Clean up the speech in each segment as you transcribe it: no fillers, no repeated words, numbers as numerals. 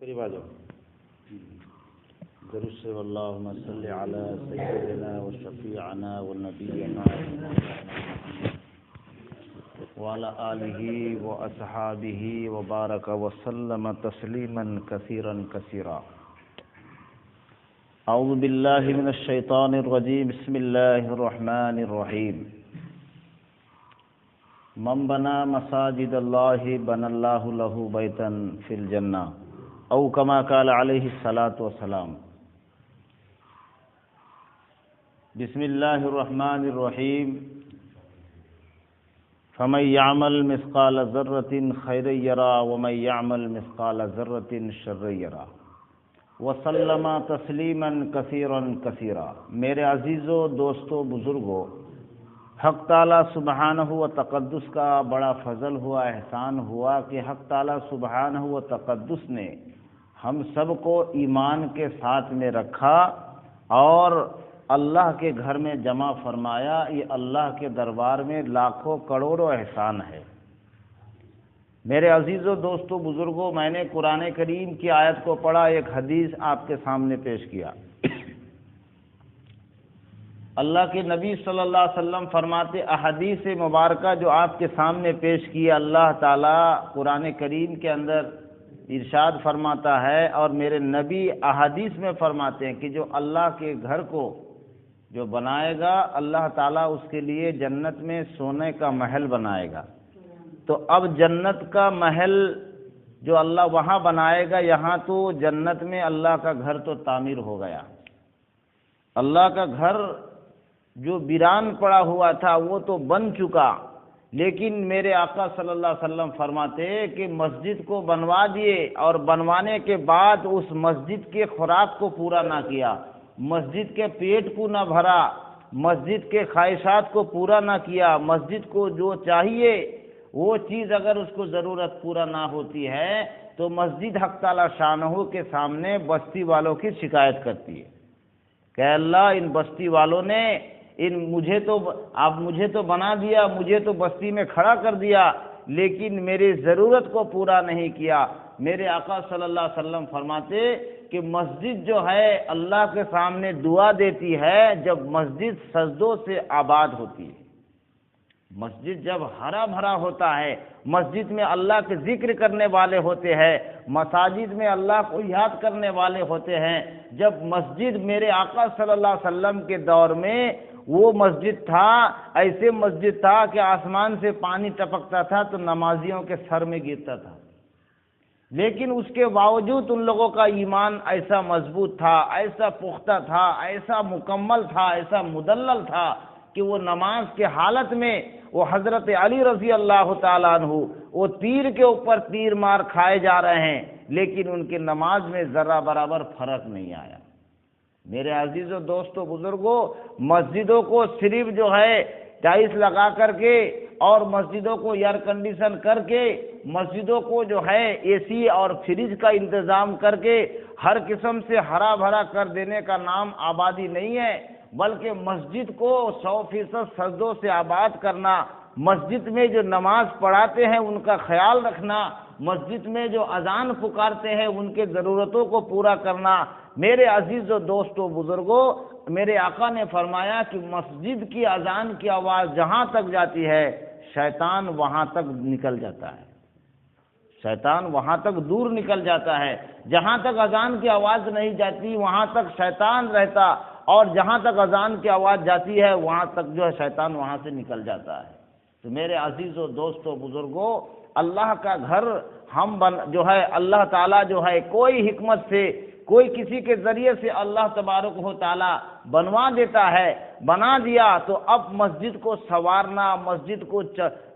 قریب آ جاؤ. درود سے اللہم صلی علی سیدنا و شفیعنا و نبینا وعلی آلہ و اصحابہ و بارک وسلم تسلیما کثیرا کثیرا. اعوذ باللہ من الشیطان الرجیم. بسم اللہ الرحمن الرحیم. من بنا مساجد اللہ بنى اللہ لہ بیتا فی الجنہ او کما قال علیہ الصلاۃ والسلام. بسم اللہ الرحمن الرحیم. فمن یعمل مثقال ذرۃ خیرا یرى ومن یعمل مثقال ذرۃ شرا یرى وسلم تسلیما کثیرا کثیرا. میرے عزیزو، دوستو، بزرگو، حق تعالیٰ سبحانہ و تقدس کا بڑا فضل ہوا، احسان ہوا کہ حق تعالیٰ سبحانہ و تقدس نے ہم سب کو ایمان کے ساتھ میں رکھا اور اللہ کے گھر میں جمع فرمایا. یہ اللہ کے دربار میں لاکھوں کروڑوں احسان ہے. میرے عزیزو، دوستو، بزرگوں، میں نے قرآن کریم کی آیت کو پڑھا، ایک حدیث آپ کے سامنے پیش کیا. اللہ کے نبی صلی اللہ علیہ وسلم فرماتے، احادیث مبارکہ جو آپ کے سامنے پیش کی، اللہ تعالیٰ قرآن کریم کے اندر ارشاد فرماتا ہے اور میرے نبی احادیث میں فرماتے ہیں کہ جو اللہ کے گھر کو جو بنائے گا، اللہ تعالیٰ اس کے لیے جنت میں سونے کا محل بنائے گا. تو اب جنت کا محل جو اللہ وہاں بنائے گا، یہاں تو جنت میں اللہ کا گھر تو تعمیر ہو گیا. اللہ کا گھر جو ویران پڑا ہوا تھا وہ تو بن چکا، لیکن میرے آقا صلی اللہ علیہ وسلم فرماتے کہ مسجد کو بنوا دیے اور بنوانے کے بعد اس مسجد کے خوراک کو پورا نہ کیا، مسجد کے پیٹ کو نہ بھرا، مسجد کے خواہشات کو پورا نہ کیا، مسجد کو جو چاہیے وہ چیز اگر اس کو ضرورت پورا نہ ہوتی ہے تو مسجد حق تعالی شانہ کے سامنے بستی والوں کی شکایت کرتی ہے کہ اللہ ان بستی والوں نے مجھے تو بنا دیا، مجھے تو بستی میں کھڑا کر دیا، لیکن میری ضرورت کو پورا نہیں کیا. میرے آقا صلی اللہ علیہ وسلم فرماتے کہ مسجد جو ہے اللہ کے سامنے دعا دیتی ہے جب مسجد سجدوں سے آباد ہوتی ہے. مسجد جب ہرا بھرا ہوتا ہے، مسجد میں اللہ کے ذکر کرنے والے ہوتے ہیں، مساجد میں اللہ کو یاد کرنے والے ہوتے ہیں. جب مسجد میرے آقا صلی اللہ علیہ وسلم کے دور میں وہ مسجد تھا، ایسے مسجد تھا کہ آسمان سے پانی ٹپکتا تھا تو نمازیوں کے سر میں گرتا تھا، لیکن اس کے باوجود ان لوگوں کا ایمان ایسا مضبوط تھا، ایسا پختہ تھا، ایسا مکمل تھا، ایسا مدلل تھا کہ وہ نماز کے حالت میں وہ حضرت علی رضی اللہ تعالیٰ عنہ وہ تیر کے اوپر تیر مار کھائے جا رہے ہیں، لیکن ان کی نماز میں ذرہ برابر فرق نہیں آیا. میرے عزیزو، دوستو، بزرگوں، مسجدوں کو صرف جو ہے ٹائلس لگا کر کے اور مسجدوں کو ایئر کنڈیشن کر کے، مسجدوں کو جو ہے اے سی اور فریج کا انتظام کر کے ہر قسم سے ہرا بھرا کر دینے کا نام آبادی نہیں ہے، بلکہ مسجد کو 100% سجدوں سے آباد کرنا، مسجد میں جو نماز پڑھاتے ہیں ان کا خیال رکھنا، مسجد میں جو اذان پکارتے ہیں ان کے ضرورتوں کو پورا کرنا. میرے عزیز و دوستو، بزرگوں، میرے آقا نے فرمایا کہ مسجد کی اذان کی آواز جہاں تک جاتی ہے شیطان وہاں تک نکل جاتا ہے، شیطان وہاں تک دور نکل جاتا ہے. جہاں تک اذان کی آواز نہیں جاتی وہاں تک شیطان رہتا، اور جہاں تک اذان کی آواز جاتی ہے وہاں تک جو ہے شیطان وہاں سے نکل جاتا ہے. تو میرے عزیز و دوستو، بزرگوں، اللہ کا گھر جو ہے اللہ تعالیٰ جو ہے کوئی حکمت سے، کوئی کسی کے ذریعے سے اللہ تبارک و تعالیٰ بنوا دیتا ہے. بنا دیا تو اب مسجد کو سنوارنا، مسجد کو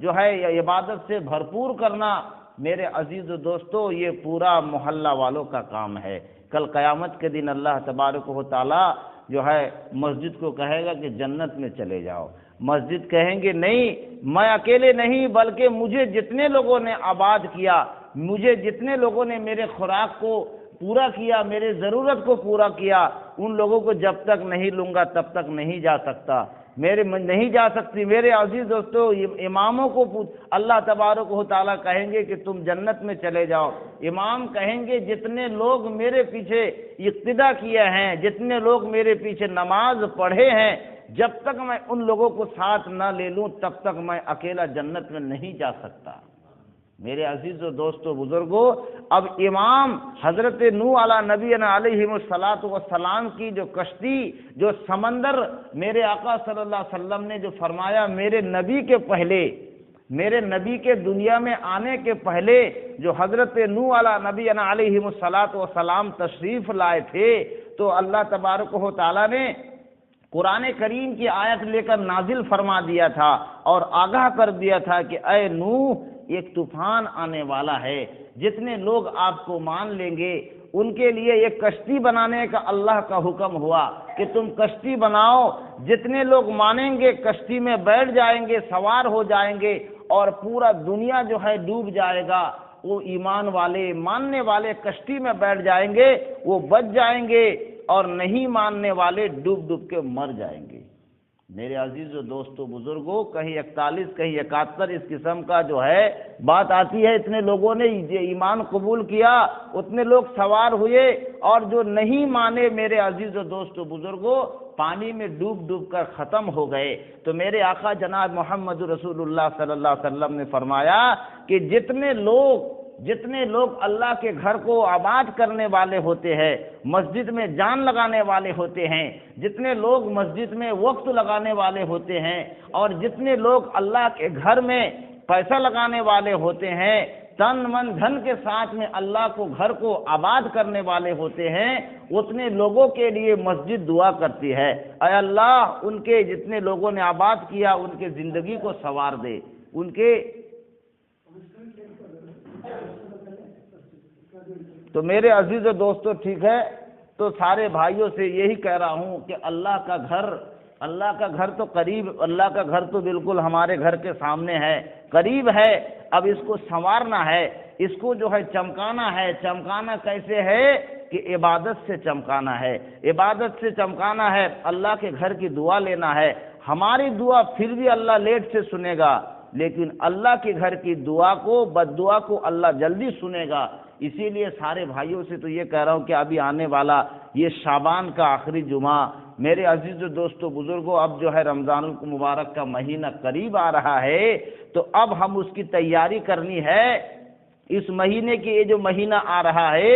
جو ہے عبادت سے بھرپور کرنا، میرے عزیز و دوستو، یہ پورا محلہ والوں کا کام ہے. کل قیامت کے دن اللہ تبارک و تعالیٰ جو ہے مسجد کو کہے گا کہ جنت میں چلے جاؤ. مسجد کہیں گے نہیں، میں اکیلے نہیں بلکہ مجھے جتنے لوگوں نے آباد کیا، مجھے جتنے لوگوں نے میرے خوراک کو پورا کیا، میرے ضرورت کو پورا کیا، ان لوگوں کو جب تک نہیں لوں گا تب تک نہیں جا سکتا. نہیں جا سکتی۔ میرے عزیز دوستو، اماموں کو اللہ تبارک و تعالیٰ کہیں گے کہ تم جنت میں چلے جاؤ۔ امام کہیں گے جتنے لوگ میرے پیچھے اقتدا کیے ہیں، جتنے لوگ میرے پیچھے نماز پڑھے ہیں، جب تک میں ان لوگوں کو ساتھ نہ لے لوں تب تک میں اکیلا جنت میں نہیں جا سکتا۔ میرے عزیز و دوستو بزرگوں، اب امام حضرت نوح علیہ نبینا علیہ السلام کی جو کشتی، جو سمندر، میرے آقا صلی اللہ علیہ وسلم نے جو فرمایا میرے نبی کے پہلے، میرے نبی کے دنیا میں آنے کے پہلے جو حضرت نوح علیہ نبینا علیہ السلام تشریف لائے تھے، تو اللہ تبارک و تعالیٰ نے قرآن کریم کی آیت لے کر نازل فرما دیا تھا اور آگاہ کر دیا تھا کہ اے نوح، ایک طوفان آنے والا ہے، جتنے لوگ آپ کو مان لیں گے ان کے لیے ایک کشتی بنانے کا اللہ کا حکم ہوا کہ تم کشتی بناؤ، جتنے لوگ مانیں گے کشتی میں بیٹھ جائیں گے، سوار ہو جائیں گے، اور پورا دنیا جو ہے ڈوب جائے گا۔ وہ ایمان والے، ماننے والے کشتی میں بیٹھ جائیں گے، وہ بچ جائیں گے، اور نہیں ماننے والے ڈوب ڈوب کے مر جائیں گے۔ میرے عزیز و دوستو بزرگوں، کہیں 41 کہیں 71 اس قسم کا جو ہے بات آتی ہے، اتنے لوگوں نے ایمان قبول کیا، اتنے لوگ سوار ہوئے، اور جو نہیں مانے میرے عزیز و دوستو بزرگوں پانی میں ڈوب ڈوب کر ختم ہو گئے۔ تو میرے آقا جناب محمد رسول اللہ صلی اللہ علیہ وسلم نے فرمایا کہ جتنے لوگ اللہ کے گھر کو آباد کرنے والے ہوتے ہیں، مسجد میں جان لگانے والے ہوتے ہیں، جتنے لوگ مسجد میں وقت لگانے والے ہوتے ہیں، اور جتنے لوگ اللہ کے گھر میں پیسہ لگانے والے ہوتے ہیں، تن من دھن کے ساتھ میں اللہ کو گھر کو آباد کرنے والے ہوتے ہیں، اتنے لوگوں کے لیے مسجد دعا کرتی ہے، اے اللہ ان کے جتنے لوگوں نے آباد کیا ان کے زندگی کو سنوار دے، ان کے۔ تو میرے عزیز و دوستو ٹھیک ہے، تو سارے بھائیوں سے یہی کہہ رہا ہوں کہ اللہ کا گھر تو قریب، اللہ کا گھر تو بالکل ہمارے گھر کے سامنے ہے، قریب ہے۔ اب اس کو سنوارنا ہے، اس کو جو ہے چمکانا ہے۔ چمکانا کیسے ہے کہ عبادت سے چمکانا ہے، عبادت سے چمکانا ہے، اللہ کے گھر کی دعا لینا ہے۔ ہماری دعا پھر بھی اللہ لیٹ سے سنے گا، لیکن اللہ کے گھر کی دعا کو، بد دعا کو اللہ جلدی سنے گا۔ اسی لیے سارے بھائیوں سے تو یہ کہہ رہا ہوں کہ ابھی آنے والا یہ شعبان کا آخری جمعہ، میرے عزیز و دوستو بزرگوں، اب جو ہے رمضان المبارک کا مہینہ قریب آ رہا ہے، تو اب ہم اس کی تیاری کرنی ہے۔ اس مہینے کی یہ جو مہینہ آ رہا ہے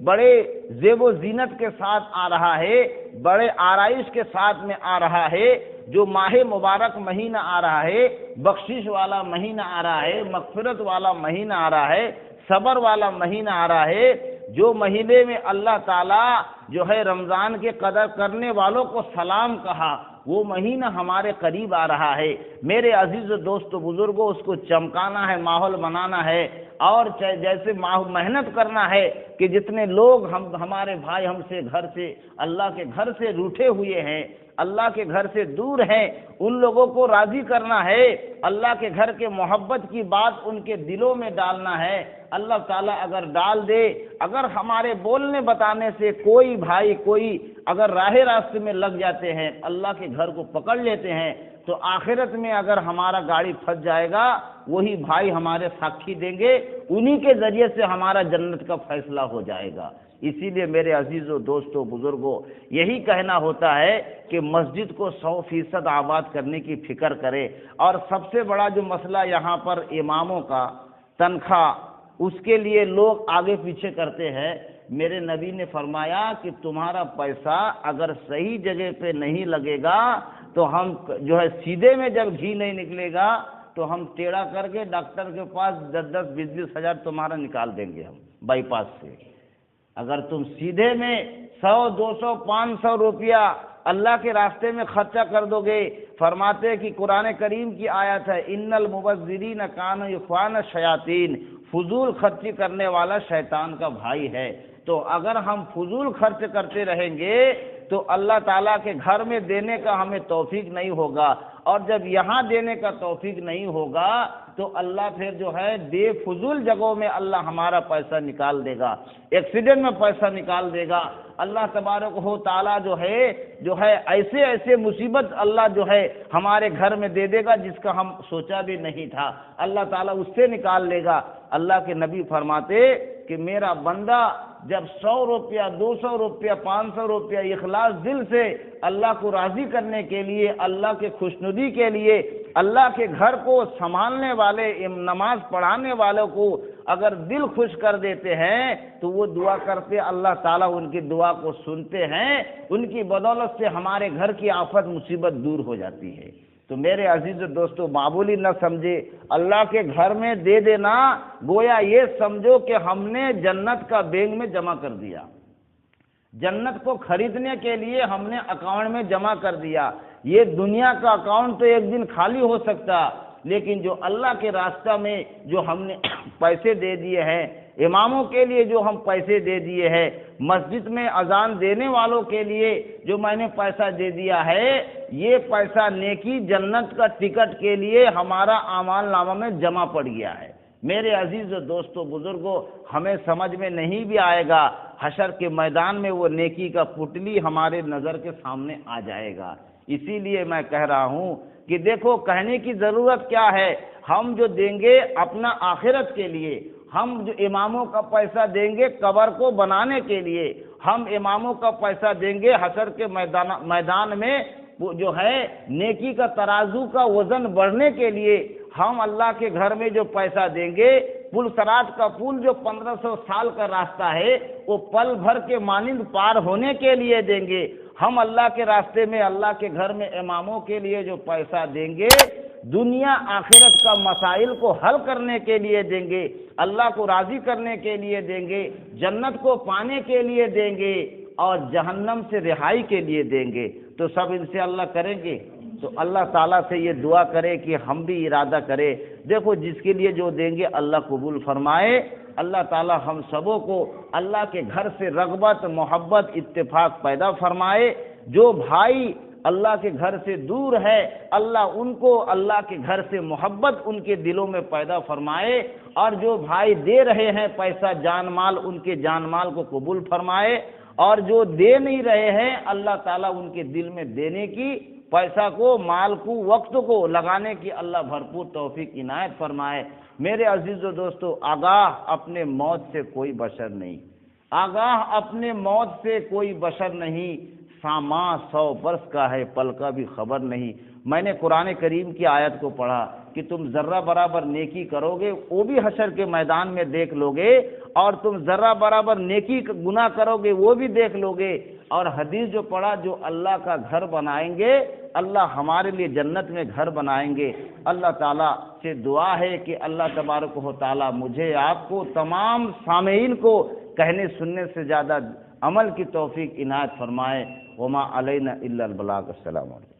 بڑے زیب و زینت کے ساتھ آ رہا ہے، بڑے آرائش کے ساتھ میں آ رہا ہے۔ جو ماہ مبارک مہینہ آ رہا ہے، بخشش والا مہینہ آ رہا ہے، مغفرت والا مہینہ آ رہا ہے، صبر والا مہینہ آ رہا ہے، جو مہینے میں اللہ تعالیٰ جو ہے رمضان کے قدر کرنے والوں کو سلام کہا، وہ مہینہ ہمارے قریب آ رہا ہے۔ میرے عزیز دوست و بزرگوں، اس کو چمکانا ہے، ماحول بنانا ہے، اور جیسے محنت کرنا ہے کہ جتنے لوگ ہمارے بھائی ہم سے گھر سے، اللہ کے گھر سے روٹھے ہوئے ہیں، اللہ کے گھر سے دور ہیں، ان لوگوں کو راضی کرنا ہے، اللہ کے گھر کے محبت کی بات ان کے دلوں میں ڈالنا ہے۔ اللہ تعالیٰ اگر ڈال دے، اگر ہمارے بولنے بتانے سے کوئی بھائی اگر راہ راستے میں لگ جاتے ہیں، اللہ کے گھر کو پکڑ لیتے ہیں، تو آخرت میں اگر ہمارا گاڑی پھنس جائے گا، وہی بھائی ہمارے ساکھی دیں گے، انہی کے ذریعے سے ہمارا جنت کا فیصلہ ہو جائے گا۔ اسی لیے میرے عزیزوں، دوستوں، بزرگوں، یہی کہنا ہوتا ہے کہ مسجد کو 100% آباد کرنے کی فکر کرے۔ اور سب سے بڑا جو مسئلہ یہاں پر اماموں کا تنخواہ، اس کے لیے لوگ آگے پیچھے کرتے ہیں۔ میرے نبی نے فرمایا کہ تمہارا پیسہ اگر صحیح جگہ پہ نہیں لگے گا تو ہم جو ہے سیدھے میں جب گھی نہیں نکلے گا تو ہم ٹیڑھا کر کے ڈاکٹر کے پاس 10-10 20-20 ہزار تمہارا نکال دیں گے ہم بائی پاس سے۔ اگر تم سیدھے میں 100 200 500 روپیہ اللہ کے راستے میں خرچہ کر دو گے، فرماتے کہ قرآن کریم کی آیت ہے، ان المبذرین کانوا اخوان الشیاطین، فضول خرچی کرنے والا شیطان کا بھائی ہے۔ تو اگر ہم فضول خرچ کرتے رہیں گے تو اللہ تعالیٰ کے گھر میں دینے کا ہمیں توفیق نہیں ہوگا، اور جب یہاں دینے کا توفیق نہیں ہوگا تو اللہ پھر جو ہے بے فضول جگہوں میں اللہ ہمارا پیسہ نکال دے گا، ایکسیڈنٹ میں پیسہ نکال دے گا۔ اللہ تبارک و تعالیٰ جو ہے ایسے ایسے مصیبت اللہ جو ہے ہمارے گھر میں دے دے گا جس کا ہم سوچا بھی نہیں تھا، اللہ تعالیٰ اس سے نکال لے گا۔ اللہ کے نبی فرماتے کہ میرا بندہ جب 100 روپیہ 200 روپیہ 500 روپیہ اخلاص دل سے اللہ کو راضی کرنے کے لیے، اللہ کے خوشنودی کے لیے، اللہ کے گھر کو سنبھالنے والے نماز پڑھانے والوں کو اگر دل خوش کر دیتے ہیں تو وہ دعا کرتے، اللہ تعالیٰ ان کی دعا کو سنتے ہیں، ان کی بدولت سے ہمارے گھر کی آفت مصیبت دور ہو جاتی ہے۔ تو میرے عزیز دوستو، معمولی نہ سمجھے، اللہ کے گھر میں دے دینا گویا یہ سمجھو کہ ہم نے جنت کا بینک میں جمع کر دیا، جنت کو خریدنے کے لیے ہم نے اکاؤنٹ میں جمع کر دیا۔ یہ دنیا کا اکاؤنٹ تو ایک دن خالی ہو سکتا، لیکن جو اللہ کے راستہ میں جو ہم نے پیسے دے دیے ہیں، اماموں کے لیے جو ہم پیسے دے دیے ہیں، مسجد میں اذان دینے والوں کے لیے جو میں نے پیسہ دے دیا ہے، یہ پیسہ نیکی جنت کا ٹکٹ کے لیے ہمارا اعمال نامہ میں جمع پڑ گیا ہے۔ میرے عزیز دوستو بزرگوں، ہمیں سمجھ میں نہیں بھی آئے گا، حشر کے میدان میں وہ نیکی کا پتلی ہمارے نظر کے سامنے آ جائے گا۔ اسی لیے میں کہہ رہا ہوں کہ دیکھو، کہنے کی ضرورت کیا ہے، ہم جو دیں گے اپنا آخرت کے لیے، ہم جو اماموں کا پیسہ دیں گے قبر کو بنانے کے لیے، ہم اماموں کا پیسہ دیں گے حشر کے میدان میں وہ جو ہے نیکی کا ترازو کا وزن بڑھنے کے لیے، ہم اللہ کے گھر میں جو پیسہ دیں گے، پل صراط کا پل جو 1500 سال کا راستہ ہے وہ پل بھر کے مانند پار ہونے کے لیے دیں گے، ہم اللہ کے راستے میں اللہ کے گھر میں اماموں کے لیے جو پیسہ دیں گے دنیا آخرت کا مسائل کو حل کرنے کے لیے دیں گے، اللہ کو راضی کرنے کے لیے دیں گے، جنت کو پانے کے لیے دیں گے، اور جہنم سے رہائی کے لیے دیں گے، تو سب ان سے اللہ کریں گے۔ تو اللہ تعالیٰ سے یہ دعا کرے کہ ہم بھی ارادہ کرے، دیکھو جس کے لیے جو دیں گے اللہ قبول فرمائے۔ اللہ تعالیٰ ہم سبوں کو اللہ کے گھر سے رغبت، محبت، اتفاق پیدا فرمائے۔ جو بھائی اللہ کے گھر سے دور ہے، اللہ ان کو اللہ کے گھر سے محبت ان کے دلوں میں پیدا فرمائے، اور جو بھائی دے رہے ہیں پیسہ جان مال، ان کے جان مال کو قبول فرمائے، اور جو دے نہیں رہے ہیں اللہ تعالیٰ ان کے دل میں دینے کی، پیسہ کو، مال کو، وقت کو لگانے کی اللہ بھرپور توفیق عنایت فرمائے۔ میرے عزیز و دوستو، آگاہ اپنے موت سے کوئی بشر نہیں، آگاہ اپنے موت سے کوئی بشر نہیں، ساما 100 برس کا ہے، پل کا بھی خبر نہیں۔ میں نے قرآن کریم کی آیت کو پڑھا کہ تم ذرہ برابر نیکی کرو گے وہ بھی حشر کے میدان میں دیکھ لو گے، اور تم ذرہ برابر نیکی گناہ کرو گے وہ بھی دیکھ لو گے۔ اور حدیث جو پڑھا، جو اللہ کا گھر بنائیں گے اللہ ہمارے لیے جنت میں گھر بنائیں گے۔ اللہ تعالیٰ سے دعا ہے کہ اللہ تبارک و تعالیٰ مجھے، آپ کو، تمام سامعین کو کہنے سننے سے زیادہ عمل کی توفیق عنایت فرمائے۔ وما علینا الا البلاغ۔ السلام علیکم۔